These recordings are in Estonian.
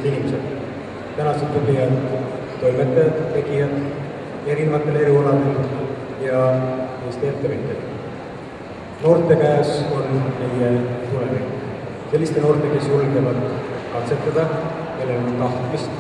sellised inimesed. Tänased õppijad, toimetajad, tegijad, erinevatel erialadel ja Eesti ettevõtjad. Noorte käes on meie tulevik. Selliste noorte, kes julgevad katsetada, kellel on tahtmist,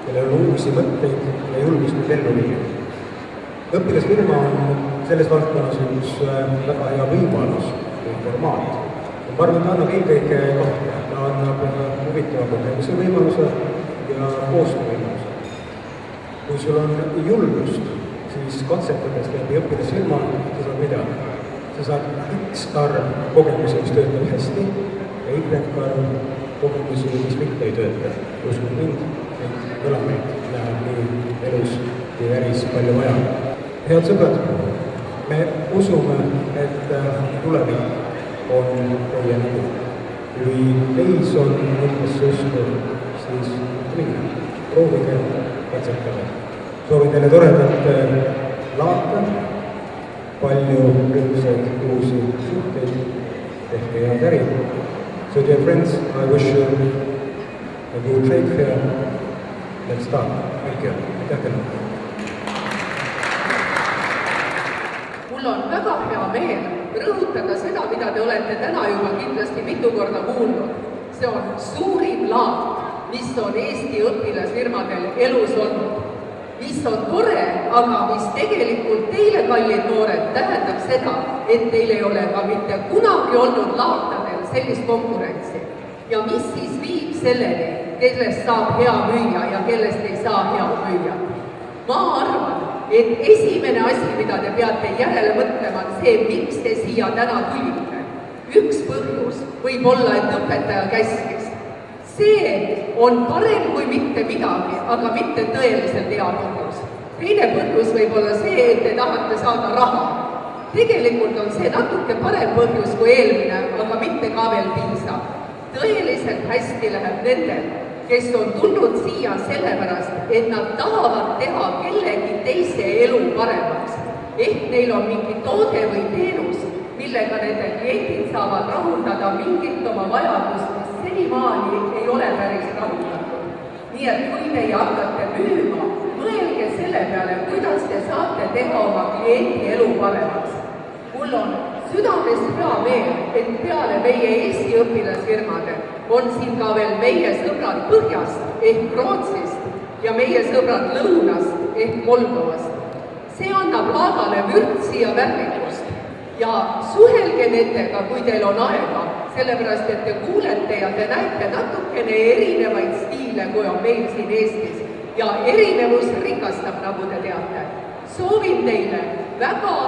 kellel on uusi mõtteid ja julgust nüüd ellu viia. Õpilasfirma on selles valdkonnas üks väga hea võimalus või formaat. Ma arvan, et annab eelkõige kahte. Ta annab huvitava kogemuse võimaluse ja koostöövõimaluse. Kui sul on julgust, siis katsetades läbi õpilasfirma, sa saad midagi. Sa saad X arv kogemusi, mis töötab hästi, ja Y arv kogemusi, mis mitte ei tööta. Uskud mind, et kõlameid läheb nii elus kui äris palju vaja. Head sõbrad, me usume, et tulevik on teie nägu. Kui teis on mõttesse usku, siis minge, proovige katsetada. Soovin teile toredat laata, palju rõõmsaid uusi suhteid, tehke head äri. So dear friends, I wish you a good trade fair. Let's start. Thank you. Aitäh teile. Mul on väga hea meel rõhutada seda, mida te olete täna juba kindlasti mitu korda kuulnud. See on suurim laat, mis on Eesti õpilasfirmadel elus olnud. Mis on tore, aga mis tegelikult teile, kallid noored, tähendab seda, et teil ei ole ka mitte kunagi olnud laatadel sellist konkurentsi. Ja mis siis viib selleni, kellest saab hea müüa ja kellest ei saa hea müüa? Ma arvan, et esimene asi, mida te peate järele mõtlema, on see, miks te siia täna tulite. Üks põhjus võib olla, et õpetaja käskis. See on parem kui mitte midagi, aga mitte tõeliselt hea põhjus. Teine põhjus võib olla see, et te tahate saada raha. Tegelikult on see natuke parem põhjus kui eelmine, aga mitte ka veel piisav. Tõeliselt hästi läheb nendel, kes on tulnud siia sellepärast, et nad tahavad teha kellegi teise elu paremaks. Ehk neil on mingi toode või teenus, millega nende kliendid saavad rahuldada mingit oma vajadust, mis senimaani ei ole päris rahuldatud. Nii et kui teie hakkate müüma, mõelge selle peale, kuidas te saate teha oma kliendi elu paremaks. Mul on südamest hea meel, et peale meie Eesti õpilasfirmade on siin ka veel meie sõbrad Põhjast ehk Rootsist ja meie sõbrad Lõunast ehk Moldovast. See annab laadale vürtsi ja värvikust ja suhelge nendega, kui teil on aega, sellepärast et te kuulete ja te näete natukene erinevaid stiile, kui on meil siin Eestis ja erinevus rikastab, nagu te teate. Soovin teile väga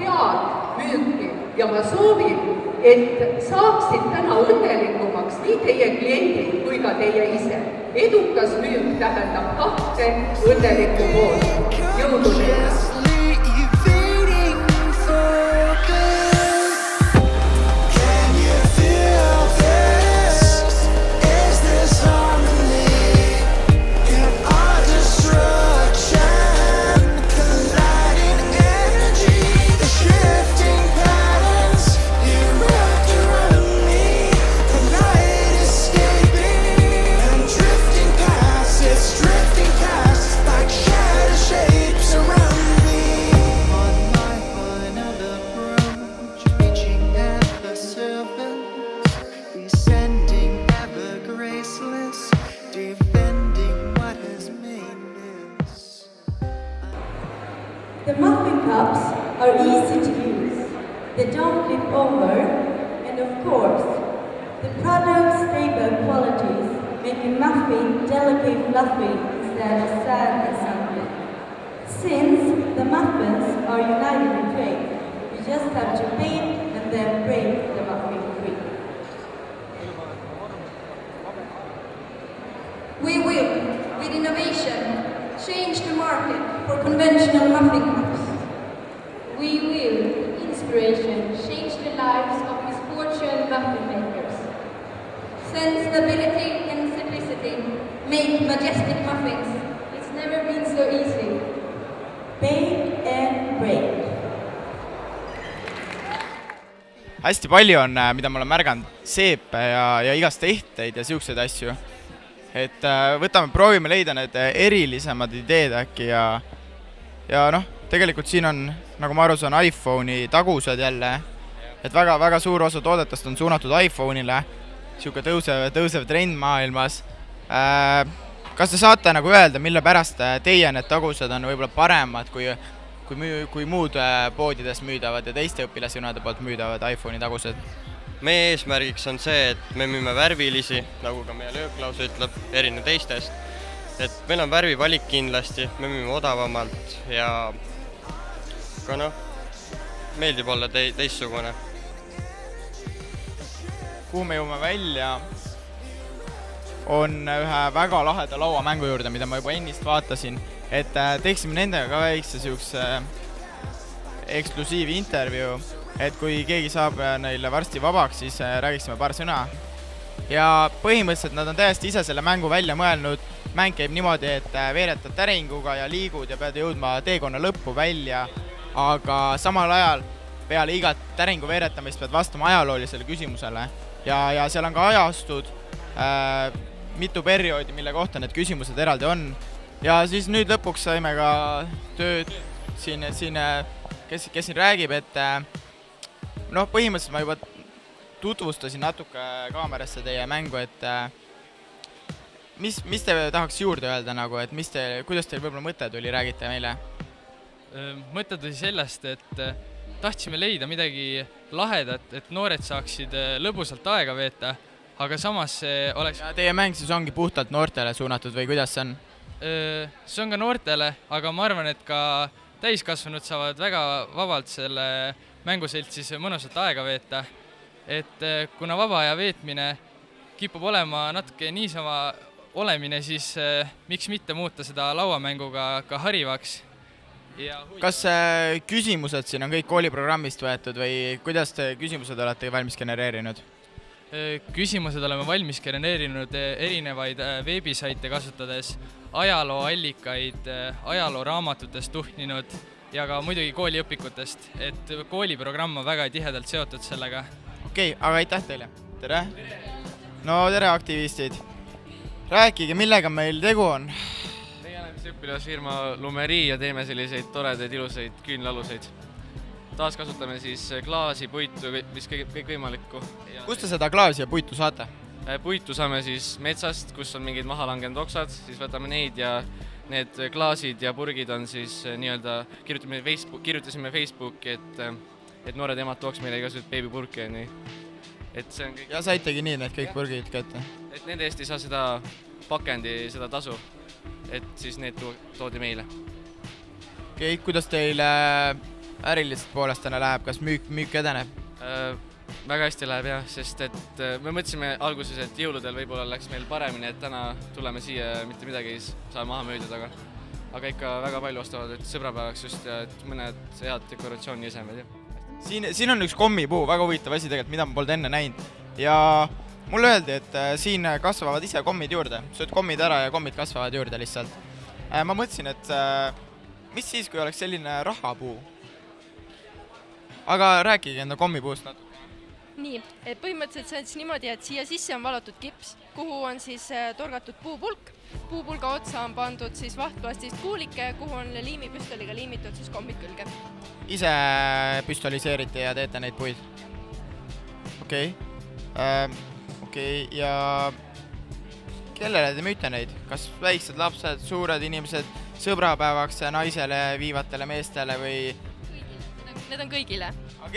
head müüki ja ma soovin, et saaksid täna õnnelikumaks nii teie kliendid kui ka teie ise. Edukas müük tähendab kahte õnnelikku poolt. Jõudu teile! The muffin cups are easy to use. They don't flip over, and of course, the product's stable qualities make a muffin delicate fluffy instead of sad and something. Since the muffins are united in fate, you just have to bake and then break the muffin free. We will, with innovation, change the market for conventional muffin cups. We will, with inspiration, change the lives of misfortune muffin makers. Sensibility and simplicity make majestic muffins. It's never been so easy. Bake and break. Hästi palju on, mida ma olen märganud, seepe ja igast ehteid ja siukseid asju. et proovime leida need erilisemad ideed äkki ja noh, tegelikult siin on, nagu ma aru saan, iPhone'i tagused jälle, et väga suur osa toodetest on suunatud iPhone'ile, siuke tõusev trend maailmas. Kas te saate nagu öelda, mille pärast teie need tagused on võib-olla paremad kui muud poodides müüdavad ja teiste õpilasjõnade poolt müüdavad iPhone'i tagused? Meie eesmärgiks on see, et me müüme värvilisi, nagu ka meie lööklaus ütleb, erine teistest. Et meil on värvivalik kindlasti, me müüme odavamalt ja ka noh, meeldib olla teistsugune. Kuhu me jõuame välja, on ühe väga laheda lauamängu juurde, mida ma juba ennist vaatasin, et teeksime nendega ka väikse siukse eksklusiivi intervjuu, et kui keegi saab neile varsti vabaks, siis räägiksime paar sõna. Ja põhimõtteliselt nad on täiesti ise selle mängu välja mõelnud. Mäng käib niimoodi, et veeretad täringuga ja liigud ja pead jõudma teekonna lõppu välja, aga samal ajal peale igat täringu veeretamist pead vastama ajaloolisele küsimusele ja seal on ka ajastud, mitu perioodi, mille kohta need küsimused eraldi on. Ja siis nüüd lõpuks saime ka tööd siin kes siin räägib, et noh, põhimõtteliselt ma juba tutvustasin natuke kaamerasse teie mängu, et mis te tahaks juurde öelda, nagu, et kuidas teil võib-olla mõte tuli, räägite meile? Mõte tuli sellest, et tahtsime leida midagi lahedat, et noored saaksid lõbusalt aega veeta, aga samas oleks... Ja teie mäng siis ongi puhtalt noortele suunatud või kuidas see on? See on ka noortele, aga ma arvan, et ka täiskasvanud saavad väga vabalt selle mänguseltsis mõnusat aega veeta. Et kuna vaba aja veetmine kipub olema natuke niisama olemine, siis miks mitte muuta seda lauamänguga ka harivaks. Kas küsimused siin on kõik kooliprogrammist võetud või kuidas te küsimused olete valmis genereerinud? Küsimused oleme valmis genereerinud erinevaid veebisaite kasutades, ajalooallikaid, ajalooraamatutest tuhninud ja ka muidugi kooliõpikutest, et kooliprogramm on väga tihedalt seotud sellega. Okei, aga aitäh teile. Tere. No tere, aktivistid. Rääkige, millega meil tegu on? Meie oleme õpilasfirma Lumerii ja teeme selliseid toredaid, ilusaid küünlaluseid. Taas kasutame siis klaasi, puitu, mis kõik võimalikku. Kust te seda klaasi ja puitu saate? Puitu saame siis metsast, kus on mingid maha langenud oksad, siis võtame neid ja need klaasid ja purgid on siis nii-öelda, kirjutasime Facebooki, et noored emad tooks meile igasugused beebipurke ja nii. Et see on kõik... Ja saitegi nii need kõik purgid kätte? Et nende eest ei saa seda pakendi, seda tasu, et siis need toodi meile. Okei, kuidas teile äriliselt poolest täna läheb, kas müük edeneb? Väga hästi läheb jah, sest et me mõtlesime alguses, et jõuludel võib-olla läks meil paremini, et täna tuleme siia mitte midagi saame maha müüdud, aga ikka väga palju ostavad, et sõbrapäevaks just ja et mõned head dekoratsiooni esemed. Siin on üks kommipuu, väga huvitav asi tegelikult, mida ma polnud enne näinud ja mulle öeldi, et siin kasvavad ise kommid juurde, sööd kommid ära ja kommid kasvavad juurde lihtsalt. Ma mõtlesin, et mis siis, kui oleks selline rahapuu? Aga rääkige enda kommipuust natuke. Nii, et põhimõtteliselt see on siis niimoodi, et siia sisse on valatud kips, kuhu on siis torgatud puupulk. Puupulga otsa on pandud siis vahtplastist kuulike, kuhu on liimipüstoliga liimitud siis kommid külge. Ise püstoliseerite ja teete neid puid? Okei, ja kellele te müüte neid? Kas väiksed lapsed, suured inimesed, sõbrapäevaks naisele, viivatele meestele või... Need on kõigile. Aga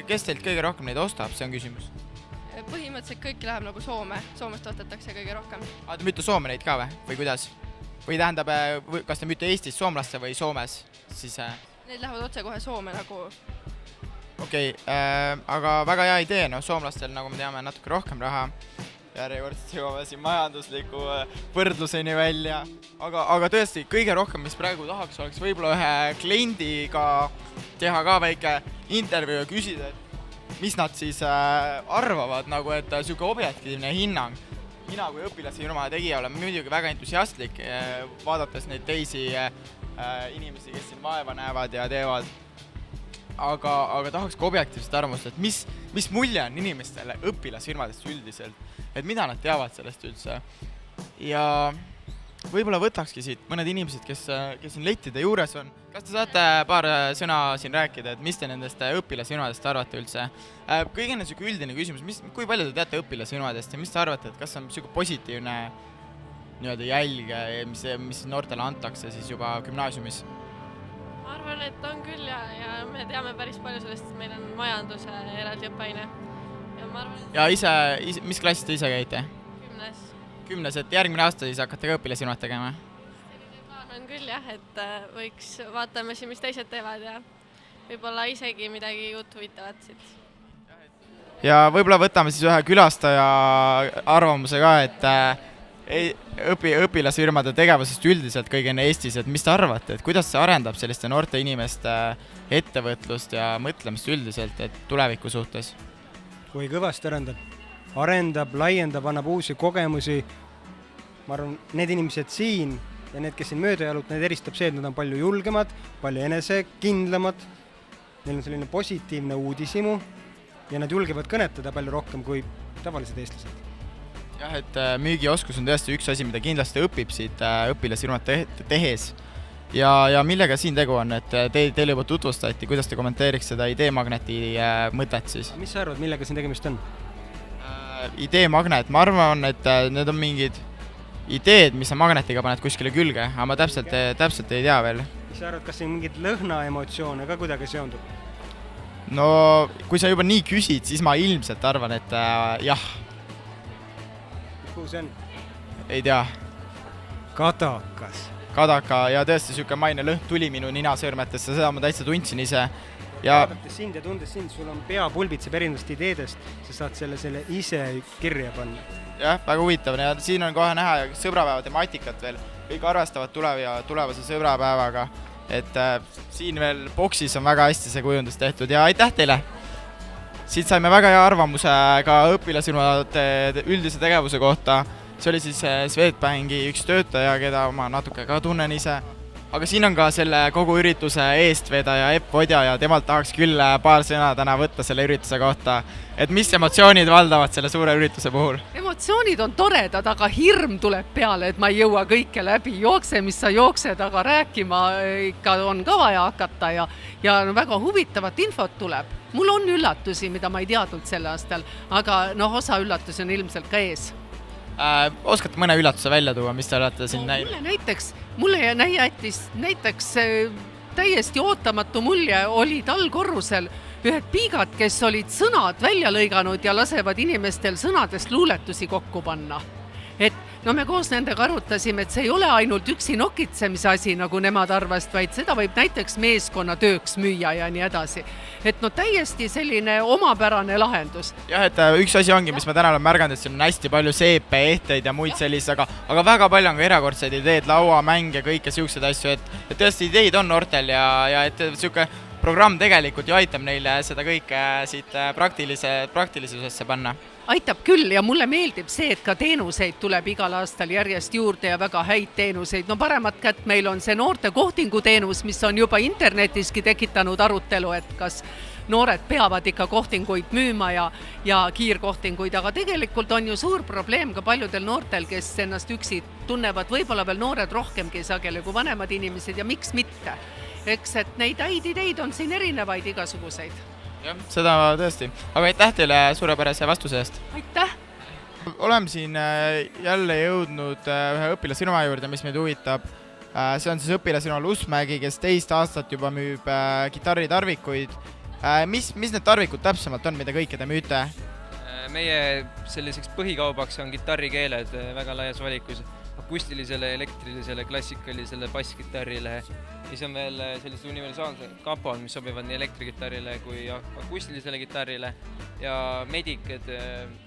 kes teilt kõige rohkem neid ostab, see on küsimus? Põhimõtteliselt kõik läheb nagu Soome. Soomest ostetakse kõige rohkem. Te müüte Soome neid ka või kuidas? Või tähendab, kas te müüte Eestis soomlaste või Soomes? Need lähevad otse kohe Soome nagu... Okei, aga väga hea idee, soomlastel, nagu me teame, natuke rohkem raha. Järjekordselt jõuame siin majandusliku võrdluseni välja. Aga tõesti, kõige rohkem, mis praegu tahaks, oleks võib-olla ühe kliendiga teha ka väike intervjuu ja küsida, mis nad siis arvavad, nagu et siuke objektiivne hinnang. Mina kui õpilasfirma tegija olen muidugi väga entusiastlik, vaadates neid teisi inimesi, kes siin vaeva näevad ja teevad. Aga tahaks ka objektiivset arvamust, et mis mulje on inimestele õpilasfirmadest üldiselt, et mida nad teavad sellest üldse. ja võib-olla võtakski siit mõned inimesed, kes siin lettide juures on. Kas te saate paar sõna siin rääkida, et mis te nendest õpilasfirmadest arvate üldse? Kõigene niisugune üldine küsimus, kui palju te teate õpilasfirmadest ja mis te arvate, et kas on niisugune positiivne jälg, mis noortele antakse siis juba gümnaasiumis? Ma arvan, et on küll ja me teame päris palju sellest, et meil on majanduse eraldi õppeaine. Ja ise, mis klassis te ise käite? 10, et järgmine aasta siis hakkate ka õpilasfirmat tegema? Selline plaan on küll jah, et võiks vaatame siin, mis teised teevad ja võib-olla isegi midagi uut huvitavat siit. Ja võib-olla võtame siis ühe külastaja arvamuse ka, et õpilasfirmade tegevusest üldiselt kõigene Eestis, et mis te arvate, et kuidas see arendab selliste noorte inimeste ettevõtlust ja mõtlemist üldiselt, et tuleviku suhtes? Kui kõvasti arendab, laiendab, annab uusi kogemusi. Ma arvan, need inimesed siin ja need, kes siin mööda jalut, need eristab see, et nad on palju julgemad, palju enesekindlamad, neil on selline positiivne uudishimu ja nad julgevad kõnetada palju rohkem kui tavalised eestlased. Jah, et müügioskus on tõesti üks asi, mida kindlasti õpib siit õpilasfirmat tehes. Ja millega siin tegu on, et teile juba tutvustati, kuidas te kommenteeriks seda ideemagneti mõtet siis? Mis sa arvad, millega siin tegemist on? Ideemagnet, ma arvan, et need on mingid ideed, mis sa magnetiga paned kuskile külge, aga ma täpselt ei tea veel. Mis sa arvad, kas siin mingid lõhnaemotsioone ka kuidagi seondub? No, kui sa juba nii küsid, siis ma ilmselt arvan, et jah. Kuhu see on? Ei tea. Kadaka ja tõesti niisugune maine lõhn tuli minu ninasõrmetesse, seda ma täitsa tundsin ise. Vaadates sind ja tundes sind, sul on pea pulbitseb erinevast ideedest, sa saad selle ise kirja panna. Jah, väga huvitav ja siin on kohe näha sõbrapäeva temaatikat veel. Kõik arvestavad tulevase sõbrapäevaga, et siin veel boksis on väga hästi see kujundus tehtud ja aitäh teile! Siit saime väga hea arvamuse ka õpilasfirmade üldise tegevuse kohta. See oli siis Swedbanki üks töötaja, keda ma natuke ka tunnen ise. Aga siin on ka selle kogu ürituse eestvedaja Epp Vodja ja temalt tahaks küll paar sõna täna võtta selle ürituse kohta. Et mis emotsioonid valdavad selle suure ürituse puhul? Emotsioonid on toredad, aga hirm tuleb peale, et ma ei jõua kõike läbi. Jookse, mis sa jooksed, aga rääkima ikka on ka vaja hakata ja väga huvitavat infot tuleb. Mul on üllatusi, mida ma ei teadnud sel aastal, aga osa üllatusi on ilmselt ka ees. Oskate mõne üllatuse välja tuua, mis te olete siin näinud? Mulle jättis näiteks täiesti ootamatu mulje olid allkorrusel ühed piigad, kes olid sõnad välja lõiganud ja lasevad inimestel sõnadest luuletusi kokku panna. Et me koos nendega arutasime, et see ei ole ainult üksi nokitsemise asi, nagu nemad arvast, vaid seda võib näiteks meeskonna tööks müüa ja nii edasi. Et täiesti selline omapärane lahendus. Jah, et üks asi ongi, mis ma täna olen märganud, et siin on hästi palju seepe, ehteid ja muid sellise, aga väga palju on ka erakordseid ideed, lauamäng ja kõike siuksed asju, et tõesti ideid on noortel ja et siuke programm tegelikult ju aitab neile seda kõike siit praktilisusesse panna. Aitab küll ja mulle meeldib see, et ka teenuseid tuleb igal aastal järjest juurde ja väga häid teenuseid. Paremat kätt meil on see noorte kohtingu teenus, mis on juba internetiski tekitanud arutelu, et kas noored peavad ikka kohtinguid müüma ja kiirkohtinguid, aga tegelikult on ju suur probleem ka paljudel noortel, kes ennast üksi tunnevad, võib-olla veel noored rohkemgi sageli kui vanemad inimesed ja miks mitte. Eks, et neid häid ideid on siin erinevaid igasuguseid. Jah, seda tõesti. Aga aitäh teile suurepärase vastuse eest. Aitäh! Oleme siin jälle jõudnud ühe õpilasfirma juurde, mis meid huvitab. See on siis õpilasfirma Lusmägi, kes 2 aastat juba müüb kitarritarvikuid. Mis need tarvikud täpsemalt on, mida kõike te müüte? Meie selliseks põhikaubaks on kitarrikeeled väga laias valikus. Akustilisele, elektrilisele, klassikalisele, basskitarrile. Siis on veel sellised universaalsed kapon, mis sobivad nii elektrikitarrile kui akustilisele kitarrile. Ja medikad,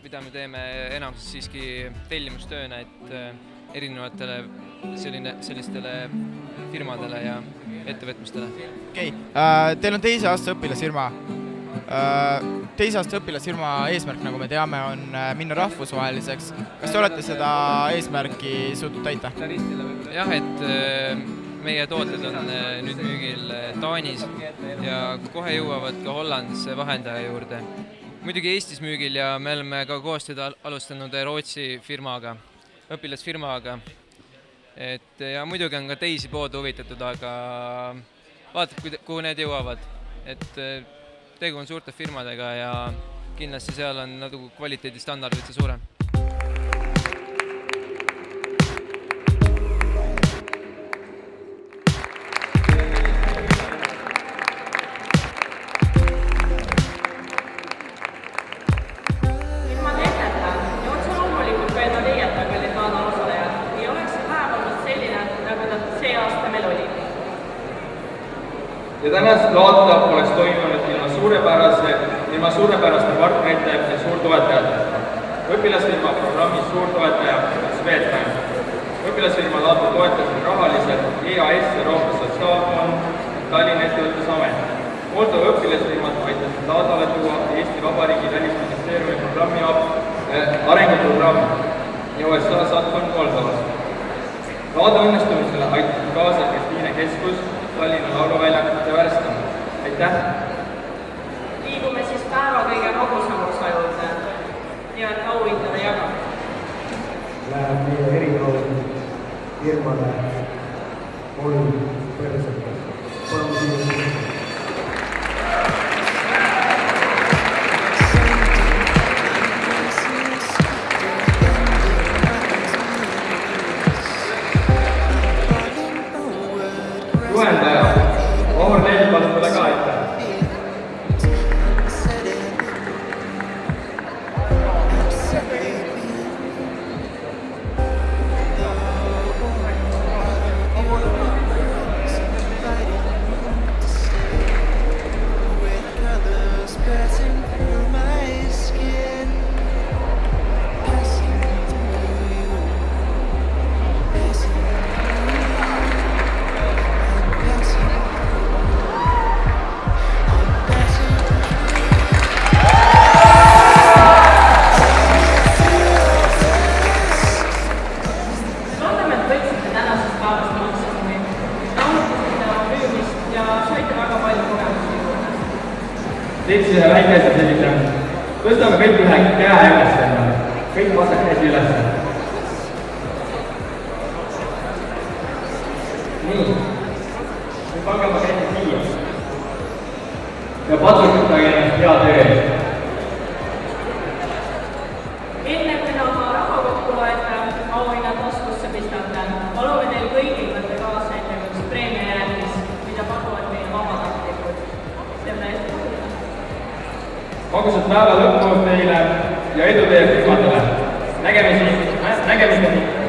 mida me teeme enamasti siiski tellimustööna, et erinevatele sellistele firmadele ja ettevõtmistele. Okei, teil on 2 aasta õpilasfirma. 2 aasta õpilasfirma eesmärk, nagu me teame, on minna rahvusvaheliseks. Kas te olete seda eesmärki suutnud täita? Jah, et meie tooted on nüüd müügil Taanis ja kohe jõuavad ka Hollandisse vahendaja juurde. Muidugi Eestis müügil ja me oleme ka koostööd alustanud Rootsi firmaga. õpilasfirmaga. Et ja muidugi on ka teisi poode huvitatud, aga vaatab, kuhu need jõuavad. Et tegu on suurte firmadega ja kindlasti seal on natuke kvaliteedistandardid suurem. Ja tänast laata oleks toimunud ilma suurepäraste partnerite ja suurtoetajateta. Õpilasfirma programmis suurtoetaja Swedbank. Õpilasfirma laata toetasid rahaliselt EAS, Euroopa Sotsiaalfond, Tallinna Ettevõtlusamet. Moldova õpilasfirmad aitasid laadale tuua Eesti Vabariigi Välisministeeriumi programmi arenguprogramm ja USA Satfond Moldovas. Laada õnnestumisele aitasid kaasa Kristiine Keskus, Tallinna lauluväljakute värstamine. Aitäh! Liigume siis päeva kõige magusamusa juurde, nimelt auhindade jagamine. Läheb meie erinevaid firmale 3 persekast. Palun siia. Juhendaja, Aur Neelpalt pole ka aitäh. Teeks ühe väikese sellise, tõstame kõik ühe käe üles enne, kõik vasak käsi üles. Nii, nüüd pange oma käsi siia ja patsutage ennast hea töö eest. Enne kui oma raha kokku loeta, auhinnad taskusse pistate, palume teil kõigil võtta kaasa enne üks preemiajäätis, mida pakuvad meile vabatahtlikud. Selle eest Magusat päeva lõppu teile ja edu teie firmadele. Nägemiseni!